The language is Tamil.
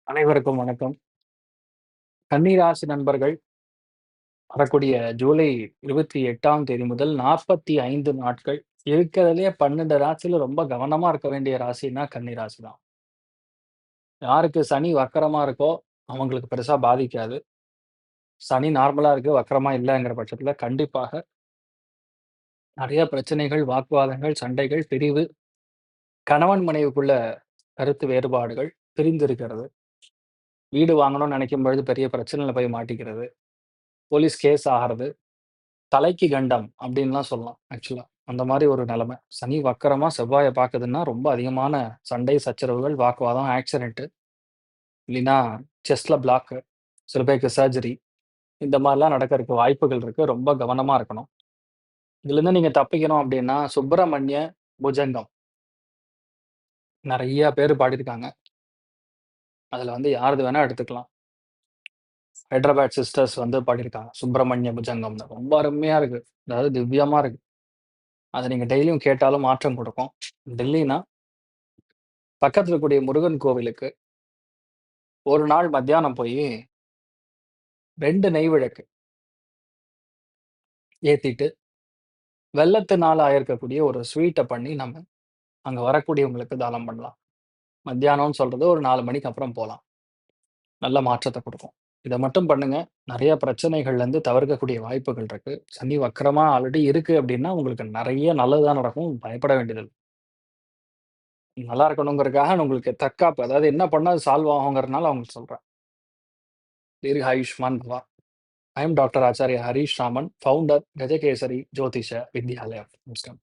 அனைவருக்கும் வணக்கம். கன்னிராசி நண்பர்கள் வரக்கூடிய ஜூலை 28ஆம் தேதி முதல் 45 நாட்கள் இருக்கிறதுலயே 12 ராசியில ரொம்ப கவனமா இருக்க வேண்டிய ராசின்னா கன்னி ராசி தான். யாருக்கு சனி வக்கரமா இருக்கோ, அவங்களுக்கு பெருசா பாதிக்காது. சனி நார்மலா இருக்கு, வக்கரமா இல்லங்கிற பட்சத்தில கண்டிப்பாக நெறைய பிரச்சனைகள், வாக்குவாதங்கள், சண்டைகள், பிரிவு, கணவன் மனைவிக்குள்ள கருத்து வேறுபாடுகள், பிரிந்திருக்கிறது, வீடு வாங்கணும்னு நெனைக்கும் பொழுது பெரிய பிரச்சனையில போய் மாட்டிக்கிறது, போலீஸ் கேஸ் ஆகுறது, தலைக்கு கண்டம் அப்டின்லாம் சொல்லலாம் ஆக்சுவலா. அந்த மாரி ஒரு நெலைமை. சனி வக்கரமா செவ்வாய பாக்குதுன்னா, ரொம்ப அதிகமான சண்டை, சச்சரவுகள், வாக்குவாதம், ஆக்சிடென்ட் இல்லைன்னா செஸ்ட்ல பிளாக்கு, சில பேருக்கு சர்ஜரி இந்த மாரிலாம் நடக்கறதுக்கு வாய்ப்புகள் இருக்கு. ரொம்ப கவனமா இருக்கணும். இதுலருந்து நீங்க தப்பிக்கணும் அப்டின்னா, சுப்பிரமணிய புஜங்கம் நெறைய பேரு பாடியிருக்காங்க. அதுல வந்து யாரது வேணா எடுத்துக்கலாம். ஹைதராபாத் சிஸ்டர்ஸ் வந்து பாடியிருக்காங்க. சுப்பிரமணிய புஜங்கம்னு. ரொம்ப அருமையா இருக்கு. அதாவது திவ்யமா இருக்கு. அத நீங்க டெய்லியும் கேட்டாலும் மாற்றம் குடுக்கும். டெல்லினா பக்கத்துல இருக்கக்கூடிய முருகன் கோவிலுக்கு ஒரு நாள் மத்தியானம் போயி 2 நெய் விளக்கு ஏத்திட்டு, வெல்லத்தினால ஆயிருக்கக்கூடிய ஒரு ஸ்வீட்ட பண்ணி நம்ம அங்க வரக்கூடியவங்களுக்கு தானம் பண்ணலாம். மத்தியானம்னு சொல்றது ஒரு 4 மணிக்கு அப்புறம் போலாம். நல்ல மாற்றத்த குடுக்கும். இத மட்டும் பண்ணுங்க. நெறைய பிரச்சனைகள்லருந்து தவிர்க்கக்கூடிய வாய்ப்புகள் இருக்கு. சனி வக்ரமா ஆல்ரெடி இருக்கு அப்டின்னா, உங்களுக்கு நெறைய நல்லது தான் நடக்கும். பயப்பட வேண்டியதில்ல. நல்லா இருக்கணுங்கிறதுக்காக நான் உங்களுக்கு தற்காப்பு அதாவது என்ன பண்ணா அது சால்வ் ஆகுங்கிறதுனால உங்களுக்கு சொல்றேன். தீர்காயுஷ்மான் பவா. I am doctor Acharya Harish Raman, founder Gajakesari Jyotisha Vidyalaya. நமஸ்காரம்.